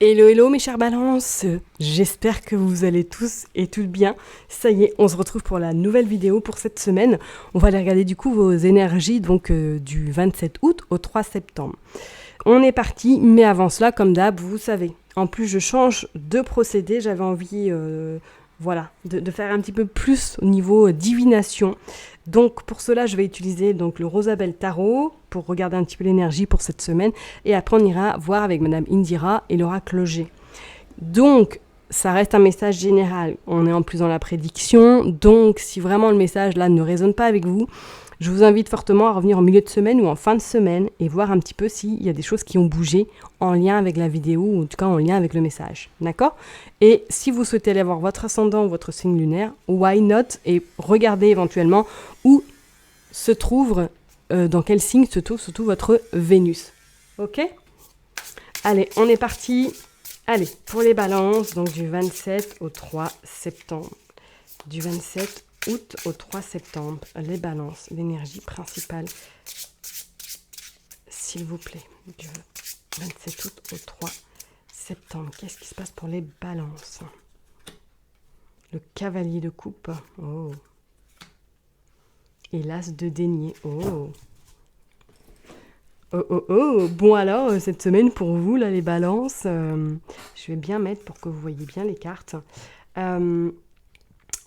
Hello, hello mes chers balances, j'espère que vous allez tous et toutes bien. Ça y est, on se retrouve pour la nouvelle vidéo pour cette semaine. On va aller regarder du coup vos énergies donc du 27 août au 3 septembre. On est parti, mais avant cela, comme d'hab, vous savez. En plus, je change de procédé, j'avais envie de faire un petit peu plus au niveau divination. Donc pour cela, je vais utiliser donc le Rosabelle Tarot pour regarder un petit peu l'énergie pour cette semaine. Et après, on ira voir avec Madame Indira et l'oracle G. Donc, ça reste un message général. On est en plus dans la prédiction. Donc, si vraiment le message là ne résonne pas avec vous, je vous invite fortement à revenir en milieu de semaine ou en fin de semaine et voir un petit peu s'il y a des choses qui ont bougé en lien avec la vidéo ou en tout cas en lien avec le message. D'accord ? Et si vous souhaitez aller voir votre ascendant ou votre signe lunaire, why not ? Et regardez éventuellement où se trouve, dans quel signe se trouve votre Vénus. Ok ? Allez, on est parti. Allez, pour les balances, donc du 27 au 3 septembre. Du 27 août au 3 septembre, les balances, l'énergie principale, s'il vous plaît, du 27 août au 3 septembre. Qu'est-ce qui se passe pour les balances ? Le cavalier de coupe, oh. Et l'as de denier, oh. Oh, oh, oh. Bon alors, cette semaine pour vous, là, les balances, je vais bien mettre pour que vous voyez bien les cartes.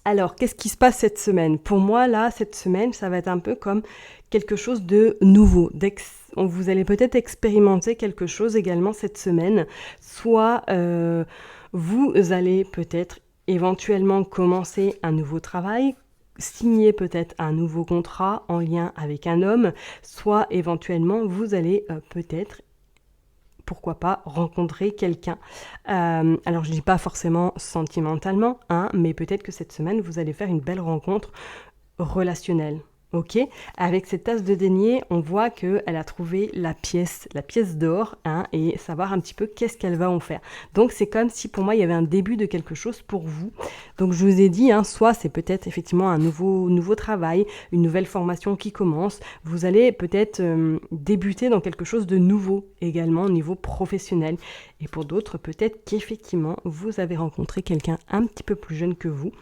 Alors, qu'est-ce qui se passe cette semaine ? Pour moi, là, cette semaine, ça va être un peu comme quelque chose de nouveau. Vous allez peut-être expérimenter quelque chose également cette semaine. Soit vous allez peut-être éventuellement commencer un nouveau travail, signer peut-être un nouveau contrat en lien avec un homme, soit éventuellement vous allez peut-être, pourquoi pas, rencontrer quelqu'un. Alors je ne dis pas forcément sentimentalement, hein, mais peut-être que cette semaine vous allez faire une belle rencontre relationnelle. Ok, avec cette tasse de denier, on voit qu'elle a trouvé la pièce d'or, hein, et savoir un petit peu qu'est-ce qu'elle va en faire. Donc c'est comme si pour moi il y avait un début de quelque chose pour vous. Donc je vous ai dit, hein, soit c'est peut-être effectivement un nouveau travail, une nouvelle formation qui commence. Vous allez peut-être débuter dans quelque chose de nouveau également au niveau professionnel. Et pour d'autres, peut-être qu'effectivement vous avez rencontré quelqu'un un petit peu plus jeune que vous.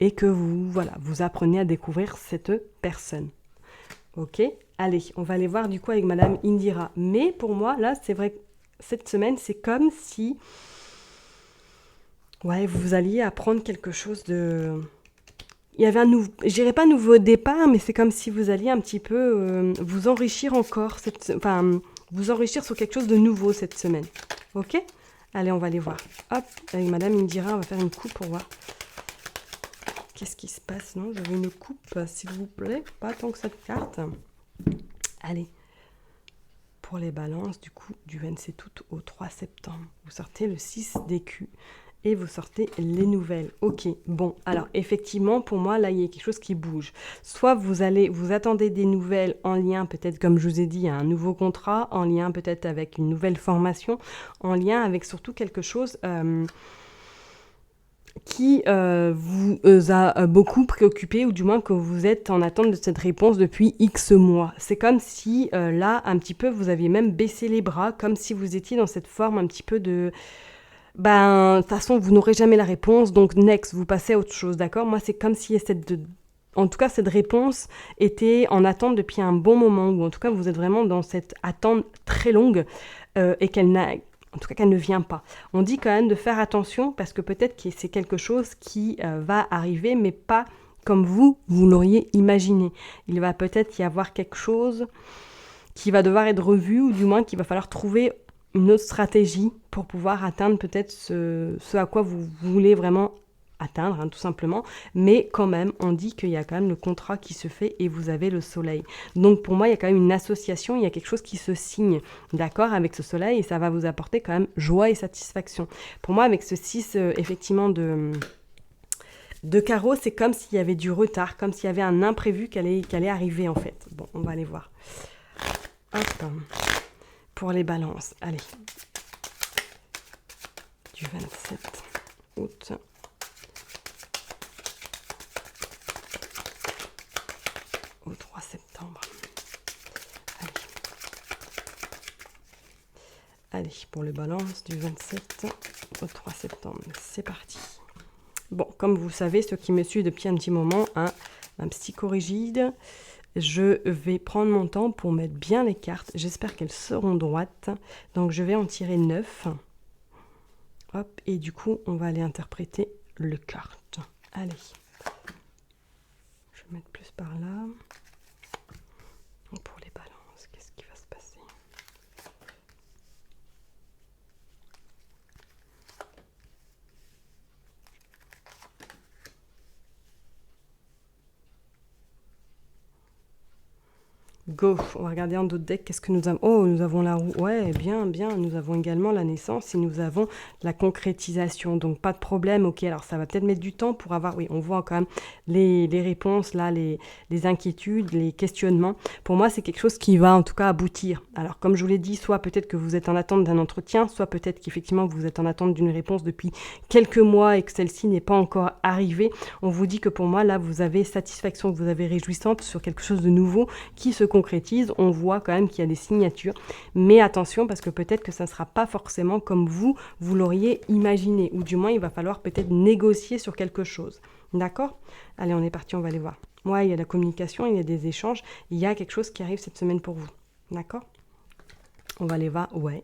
Et que vous apprenez à découvrir cette personne. Ok ? Allez, on va aller voir du coup avec Madame Indira. Mais pour moi, là, c'est vrai que cette semaine, c'est comme si vous alliez apprendre quelque chose de... Il y avait je dirais pas nouveau départ, mais c'est comme si vous alliez un petit peu vous enrichir encore, vous enrichir sur quelque chose de nouveau cette semaine. Ok ? Allez, on va aller voir. Hop, avec Madame Indira, on va faire une coupe pour voir. Qu'est-ce qui se passe ? Non, j'avais une coupe, s'il vous plaît. Pas tant que cette carte. Allez. Pour les balances, du coup, du 27 août au 3 septembre. Vous sortez le 6 d'écus et vous sortez les nouvelles. Ok, bon. Alors, effectivement, pour moi, là, il y a quelque chose qui bouge. Soit vous attendez des nouvelles en lien, peut-être, comme je vous ai dit, à un nouveau contrat, en lien peut-être avec une nouvelle formation, en lien avec surtout quelque chose... qui vous a beaucoup préoccupé, ou du moins que vous êtes en attente de cette réponse depuis X mois. C'est comme si, là, un petit peu, vous aviez même baissé les bras, comme si vous étiez dans cette forme un petit peu de... de toute façon, vous n'aurez jamais la réponse, donc next, vous passez à autre chose, d'accord ? Moi, c'est comme si en tout cas, cette réponse était en attente depuis un bon moment, ou en tout cas, vous êtes vraiment dans cette attente très longue, et qu'elle ne vient pas. On dit quand même de faire attention parce que peut-être que c'est quelque chose qui va arriver, mais pas comme vous l'auriez imaginé. Il va peut-être y avoir quelque chose qui va devoir être revu, ou du moins qu'il va falloir trouver une autre stratégie pour pouvoir atteindre peut-être ce à quoi vous voulez vraiment atteindre, hein, tout simplement. Mais quand même, on dit qu'il y a quand même le contrat qui se fait et vous avez le soleil. Donc pour moi, il y a quand même une association, il y a quelque chose qui se signe, d'accord, avec ce soleil, et ça va vous apporter quand même joie et satisfaction. Pour moi, avec ce 6, effectivement, de carreaux, c'est comme s'il y avait du retard, comme s'il y avait un imprévu qui allait arriver, en fait. Bon, on va aller voir. Hop, pour les balances, allez. Du 27 août... au 3 septembre. Allez. Allez, pour les balances du 27 au 3 septembre, c'est parti. Bon, comme vous savez, ceux qui me suivent depuis un petit moment, un psychorigide, je vais prendre mon temps pour mettre bien les cartes. J'espère qu'elles seront droites. Donc, je vais en tirer 9. Hop, et du coup, on va aller interpréter le carte. Allez. Je vais mettre plus par là. Pour les balances, qu'est-ce qui va se passer ? Go, on va regarder en d'autres decks, qu'est-ce que nous avons. Oh, nous avons la roue, ouais, bien, bien, nous avons également la naissance et nous avons la concrétisation, donc pas de problème, ok, alors ça va peut-être mettre du temps pour avoir, oui, on voit quand même les réponses, là, les inquiétudes, les questionnements. Pour moi, c'est quelque chose qui va en tout cas aboutir. Alors, comme je vous l'ai dit, soit peut-être que vous êtes en attente d'un entretien, soit peut-être qu'effectivement vous êtes en attente d'une réponse depuis quelques mois et que celle-ci n'est pas encore arrivée. On vous dit que pour moi, là, vous avez satisfaction, vous avez réjouissante sur quelque chose de nouveau qui se concrétise. On voit quand même qu'il y a des signatures, mais attention parce que peut-être que ça ne sera pas forcément comme vous l'auriez imaginé, ou du moins il va falloir peut-être négocier sur quelque chose. D'accord ? Allez, on est parti, on va aller voir. Ouais, il y a la communication, il y a des échanges, il y a quelque chose qui arrive cette semaine pour vous. D'accord ? On va aller voir, ouais.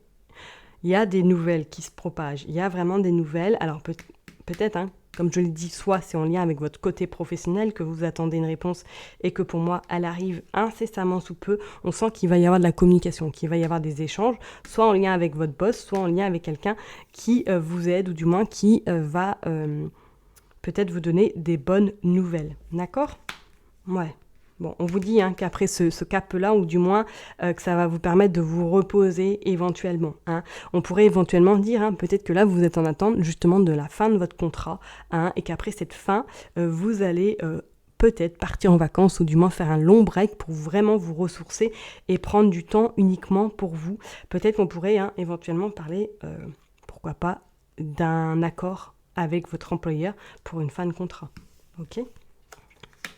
Il y a des nouvelles qui se propagent, il y a vraiment des nouvelles, alors peut-être, comme je l'ai dit, soit c'est en lien avec votre côté professionnel que vous attendez une réponse et que pour moi, elle arrive incessamment sous peu. On sent qu'il va y avoir de la communication, qu'il va y avoir des échanges, soit en lien avec votre boss, soit en lien avec quelqu'un qui vous aide ou du moins qui va peut-être vous donner des bonnes nouvelles. D'accord ? Ouais. Bon, on vous dit qu'après ce cap-là, ou du moins que ça va vous permettre de vous reposer éventuellement. On pourrait éventuellement dire, peut-être que là, vous êtes en attente justement de la fin de votre contrat, et qu'après cette fin, vous allez peut-être partir en vacances, ou du moins faire un long break pour vraiment vous ressourcer et prendre du temps uniquement pour vous. Peut-être qu'on pourrait éventuellement parler, pourquoi pas, d'un accord avec votre employeur pour une fin de contrat. Ok ?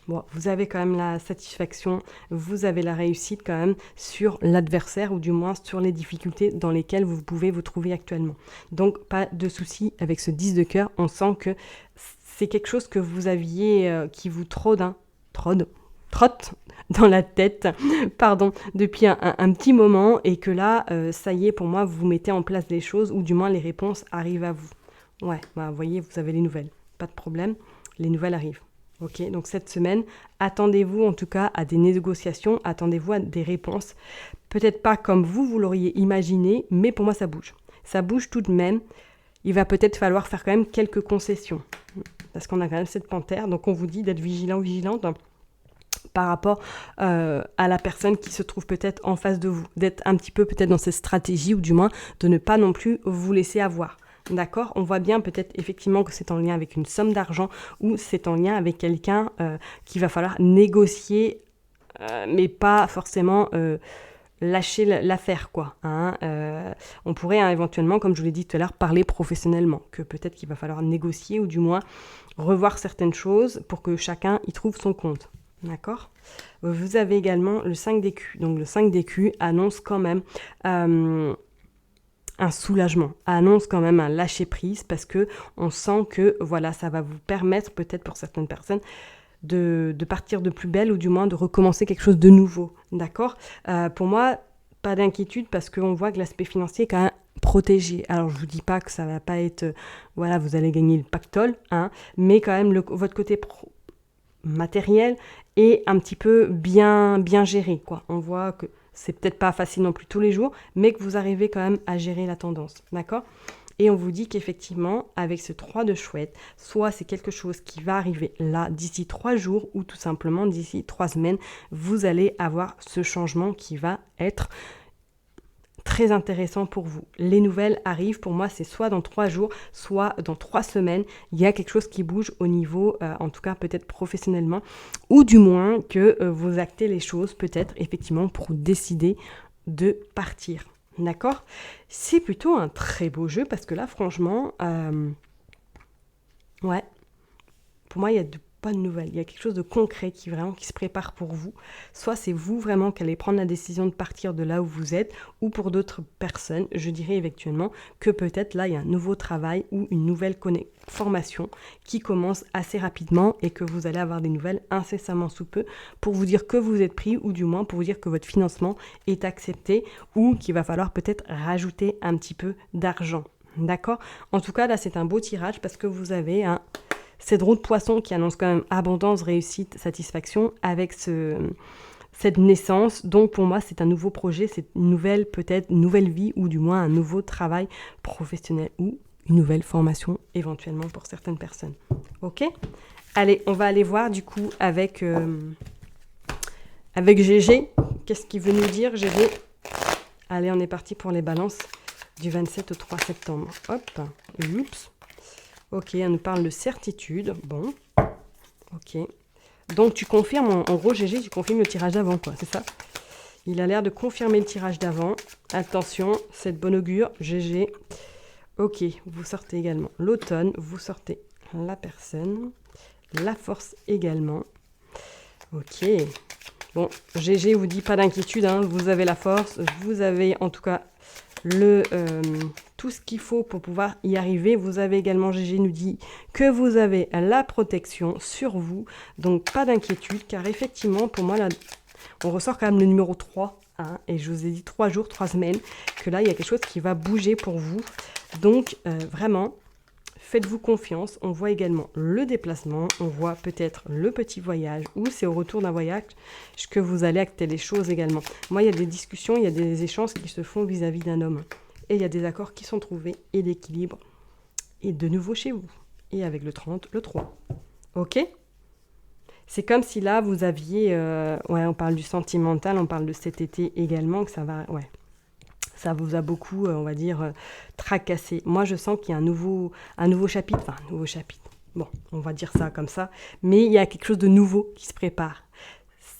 Bon, vous avez quand même la satisfaction, vous avez la réussite quand même sur l'adversaire ou du moins sur les difficultés dans lesquelles vous pouvez vous trouver actuellement. Donc, pas de souci avec ce 10 de cœur. On sent que c'est quelque chose que vous aviez, qui vous trotte dans la tête, depuis un petit moment et que là, ça y est, pour moi, vous mettez en place les choses ou du moins les réponses arrivent à vous. Ouais, vous voyez, vous avez les nouvelles. Pas de problème, les nouvelles arrivent. Ok, donc cette semaine, attendez-vous en tout cas à des négociations, attendez-vous à des réponses. Peut-être pas comme vous l'auriez imaginé, mais pour moi ça bouge. Ça bouge tout de même. Il va peut-être falloir faire quand même quelques concessions. Parce qu'on a quand même cette panthère, donc on vous dit d'être vigilante par rapport à la personne qui se trouve peut-être en face de vous. D'être un petit peu peut-être dans cette stratégie, ou du moins de ne pas non plus vous laisser avoir. D'accord ? On voit bien peut-être effectivement que c'est en lien avec une somme d'argent ou c'est en lien avec quelqu'un qu'il va falloir négocier, mais pas forcément lâcher l'affaire, quoi. On pourrait éventuellement, comme je vous l'ai dit tout à l'heure, parler professionnellement, que peut-être qu'il va falloir négocier ou du moins revoir certaines choses pour que chacun y trouve son compte. D'accord ? Vous avez également le 5 d'écus. Donc le 5 d'écus annonce quand même un soulagement, annonce quand même un lâcher-prise parce que on sent que voilà, ça va vous permettre peut-être pour certaines personnes de partir de plus belle ou du moins de recommencer quelque chose de nouveau, d'accord ? Pour moi, pas d'inquiétude parce qu'on voit que l'aspect financier est quand même protégé. Alors, je vous dis pas que ça va pas être, voilà, vous allez gagner le pactole, mais quand même votre côté matériel est un petit peu bien géré, quoi. On voit que c'est peut-être pas facile non plus tous les jours, mais que vous arrivez quand même à gérer la tendance, d'accord ? Et on vous dit qu'effectivement, avec ce 3 de chouette, soit c'est quelque chose qui va arriver là, d'ici 3 jours, ou tout simplement d'ici 3 semaines, vous allez avoir ce changement qui va être très intéressant pour vous. Les nouvelles arrivent, pour moi, c'est soit dans 3 jours, soit dans 3 semaines. Il y a quelque chose qui bouge au niveau, en tout cas peut-être professionnellement, ou du moins que vous actez les choses, peut-être effectivement pour décider de partir. D'accord ? C'est plutôt un très beau jeu parce que là, franchement, ouais, pour moi, il y a de bonne nouvelle. Il y a quelque chose de concret qui se prépare pour vous. Soit c'est vous vraiment qui allez prendre la décision de partir de là où vous êtes, ou pour d'autres personnes, je dirais éventuellement que peut-être là, il y a un nouveau travail ou une nouvelle formation qui commence assez rapidement et que vous allez avoir des nouvelles incessamment sous peu pour vous dire que vous êtes pris ou du moins pour vous dire que votre financement est accepté ou qu'il va falloir peut-être rajouter un petit peu d'argent. D'accord ? En tout cas, là, c'est un beau tirage parce que vous avez un cédreau de poisson qui annonce quand même abondance, réussite, satisfaction avec cette naissance. Donc pour moi, c'est un nouveau projet, c'est une nouvelle vie ou du moins un nouveau travail professionnel ou une nouvelle formation éventuellement pour certaines personnes. Ok ? Allez, on va aller voir du coup avec GG. Qu'est-ce qu'il veut nous dire, GG ? Allez, on est parti pour les balances du 27 au 3 septembre. Hop, oups. Ok, on nous parle de certitude. Bon, ok. Donc tu confirmes, en gros GG, tu confirmes le tirage d'avant, quoi, c'est ça ? Il a l'air de confirmer le tirage d'avant. Attention, c'est de bon augure, GG. Ok, vous sortez également l'automne, vous sortez la personne, la force également. Ok. Bon, GG vous dit pas d'inquiétude, hein, vous avez la force, vous avez en tout cas tout ce qu'il faut pour pouvoir y arriver. Vous avez également, GG nous dit que vous avez la protection sur vous, donc pas d'inquiétude, car effectivement, pour moi, là, on ressort quand même le numéro 3, hein, et je vous ai dit 3 jours, 3 semaines, que là, il y a quelque chose qui va bouger pour vous. Donc, vraiment, faites-vous confiance. On voit également le déplacement, on voit peut-être le petit voyage, ou c'est au retour d'un voyage que vous allez acter les choses également. Moi, il y a des discussions, il y a des échanges qui se font vis-à-vis d'un homme. Et il y a des accords qui sont trouvés, et l'équilibre est de nouveau chez vous. Et avec le 30, le 3. Ok ? C'est comme si là, vous aviez... on parle du sentimental, on parle de cet été également, que ça va... Ouais. Ça vous a beaucoup, on va dire, tracassé. Moi, je sens qu'il y a un nouveau chapitre. Enfin, un nouveau chapitre. Bon, on va dire ça comme ça. Mais il y a quelque chose de nouveau qui se prépare.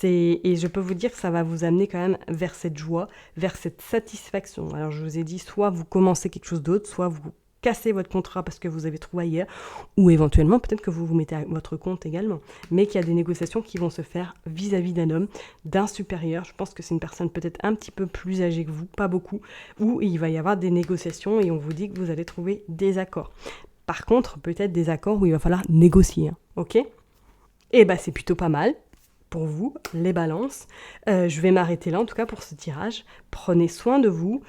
Et je peux vous dire que ça va vous amener quand même vers cette joie, vers cette satisfaction. Alors, je vous ai dit, soit vous commencez quelque chose d'autre, soit vous cassez votre contrat parce que vous avez trouvé ailleurs, ou éventuellement, peut-être que vous vous mettez à votre compte également. Mais qu'il y a des négociations qui vont se faire vis-à-vis d'un homme, d'un supérieur. Je pense que c'est une personne peut-être un petit peu plus âgée que vous, pas beaucoup, où il va y avoir des négociations et on vous dit que vous allez trouver des accords. Par contre, peut-être des accords où il va falloir négocier, hein, ok ? Et bah c'est plutôt pas mal pour vous, les balances. Je vais m'arrêter là, en tout cas pour ce tirage. Prenez soin de vous,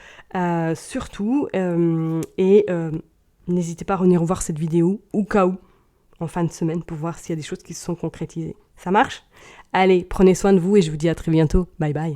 surtout, et n'hésitez pas à revenir voir cette vidéo, au cas où, en fin de semaine, pour voir s'il y a des choses qui se sont concrétisées. Ça marche ? Allez, prenez soin de vous et je vous dis à très bientôt. Bye bye.